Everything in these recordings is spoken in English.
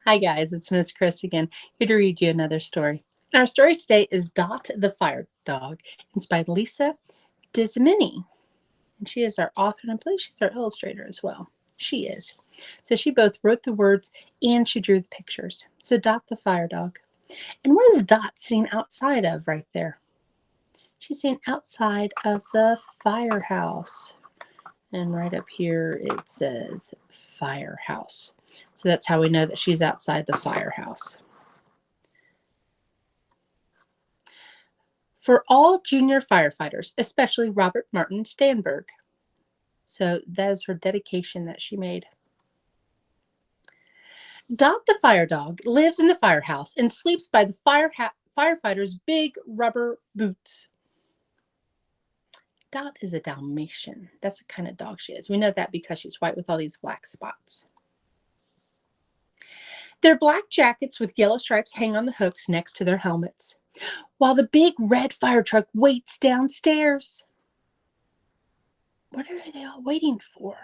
Hi guys, it's Miss Chris again, here to read you another story. And our story today is Dot the Fire Dog. It's by Lisa Desimini. And she is our author, and I believe she's our illustrator as well. She is. So she both wrote the words and she drew the pictures. So Dot the Fire Dog. And what is Dot sitting outside of right there? She's sitting outside of the firehouse. And right up here it says firehouse. So that's how we know that she's outside the firehouse. For all junior firefighters, especially Robert Martin Stanberg. So that is her dedication that she made. Dot the fire dog lives in the firehouse and sleeps by the firefighters' big rubber boots. Dot is a Dalmatian. That's the kind of dog she is. We know that because she's white with all these black spots. Their black jackets with yellow stripes hang on the hooks next to their helmets, while the big red fire truck waits downstairs. What are they all waiting for?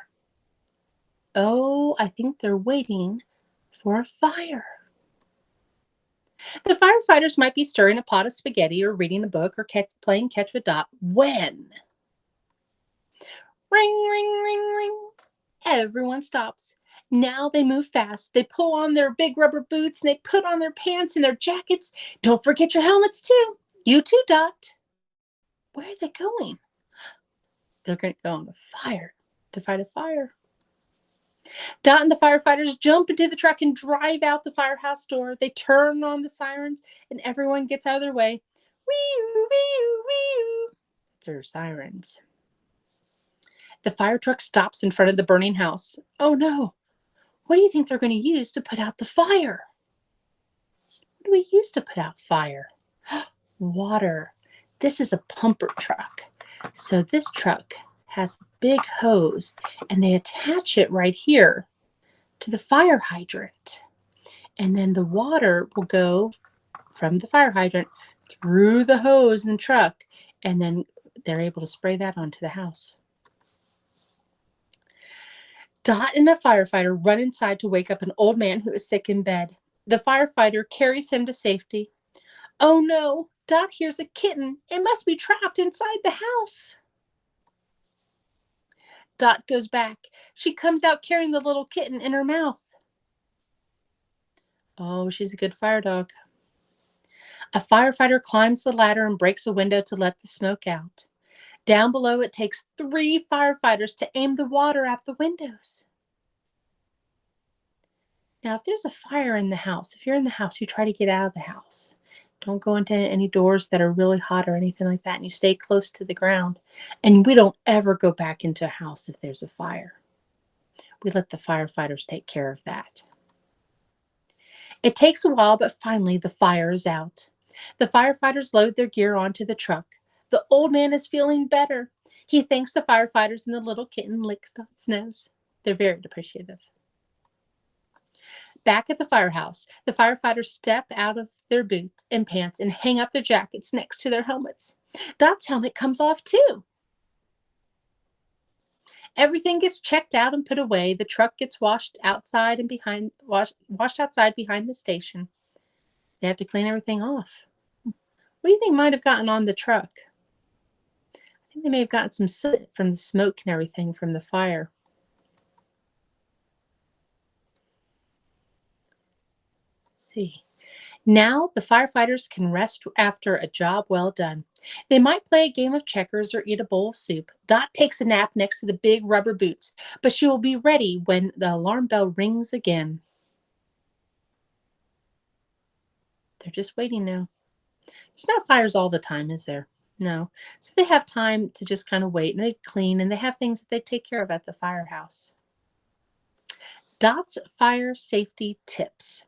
Oh, I think they're waiting for a fire. The firefighters might be stirring a pot of spaghetti or reading a book or playing catch with Dot when ring, ring, ring, ring. Everyone stops. Now they move fast. They pull on their big rubber boots and they put on their pants and their jackets. Don't forget your helmets too. You too, Dot. Where are they going? They're going to go on a fire to fight a fire. Dot and the firefighters jump into the truck and drive out the firehouse door. They turn on the sirens and everyone gets out of their way. Wee, wee, wee. That's their sirens. The fire truck stops in front of the burning house. Oh no. What do you think they're going to use to put out the fire? What do we use to put out fire? Water. This is a pumper truck. So this truck has a big hose and they attach it right here to the fire hydrant. And then the water will go from the fire hydrant through the hose in the truck, and then they're able to spray that onto the house. Dot and a firefighter run inside to wake up an old man who is sick in bed. The firefighter carries him to safety. Oh no, Dot hears a kitten. It must be trapped inside the house. Dot goes back. She comes out carrying the little kitten in her mouth. Oh, she's a good fire dog. A firefighter climbs the ladder and breaks a window to let the smoke out. Down below, it takes 3 firefighters to aim the water at the windows. Now, if there's a fire in the house, if you're in the house, you try to get out of the house. Don't go into any doors that are really hot or anything like that, and you stay close to the ground. And we don't ever go back into a house if there's a fire. We let the firefighters take care of that. It takes a while, but finally the fire is out. The firefighters load their gear onto the truck. The old man is feeling better. He thanks the firefighters and the little kitten licks Dot's nose. They're very appreciative. Back at the firehouse, the firefighters step out of their boots and pants and hang up their jackets next to their helmets. Dot's helmet comes off too. Everything gets checked out and put away. The truck gets washed outside behind the station. They have to clean everything off. What do you think might have gotten on the truck? I think they may have gotten some soot from the smoke and everything from the fire. Let's see. Now the firefighters can rest after a job well done. They might play a game of checkers or eat a bowl of soup. Dot takes a nap next to the big rubber boots, but she will be ready when the alarm bell rings again. They're just waiting now. There's not fires all the time, is there? No. So they have time to just kind of wait, and they clean, and they have things that they take care of at the firehouse. Dot's fire safety tips.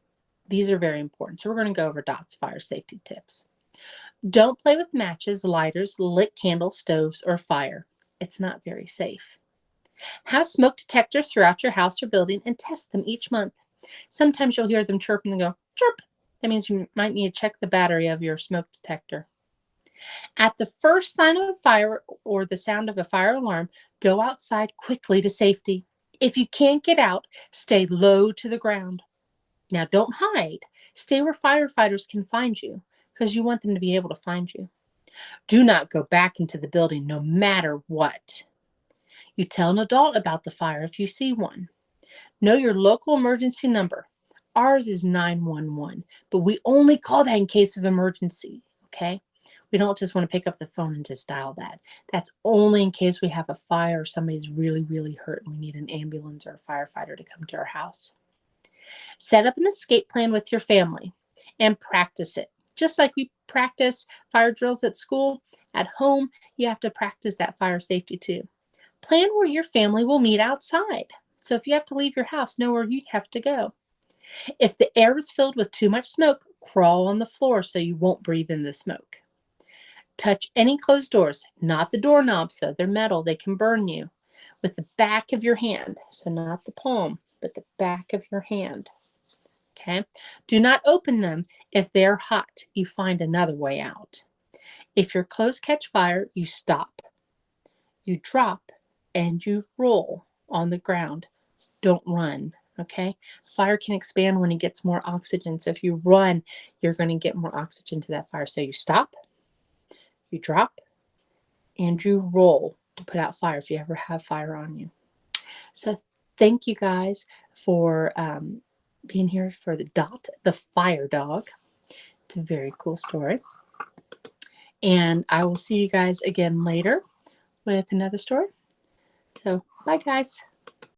These are very important. So we're going to go over Dot's fire safety tips. Don't play with matches, lighters, lit candles, stoves, or fire. It's not very safe. Have smoke detectors throughout your house or building and test them each month. Sometimes you'll hear them chirp and they go, chirp. That means you might need to check the battery of your smoke detector. At the first sign of a fire or the sound of a fire alarm, go outside quickly to safety. If you can't get out, stay low to the ground. Now, don't hide. Stay where firefighters can find you because you want them to be able to find you. Do not go back into the building no matter what. You tell an adult about the fire if you see one. Know your local emergency number. Ours is 911, but we only call that in case of emergency, okay? We don't just want to pick up the phone and just dial that. That's only in case we have a fire or somebody's really, really hurt and we need an ambulance or a firefighter to come to our house. Set up an escape plan with your family and practice it. Just like we practice fire drills at school, at home, you have to practice that fire safety too. Plan where your family will meet outside. So if you have to leave your house, know where you have to go. If the air is filled with too much smoke, crawl on the floor so you won't breathe in the smoke. Touch any closed doors, not the doorknobs though, they're metal, they can burn you, with the back of your hand. So not the palm, but the back of your hand. Okay? Do not open them if they're hot. You find another way out. If your clothes catch fire, you stop. You drop and you roll on the ground. Don't run, okay? Fire can expand when it gets more oxygen. So if you run, you're going to get more oxygen to that fire. So you stop, you drop, and you roll to put out fire if you ever have fire on you. So thank you guys for being here for the fire dog. It's a very cool story. And I will see you guys again later with another story. So bye, guys.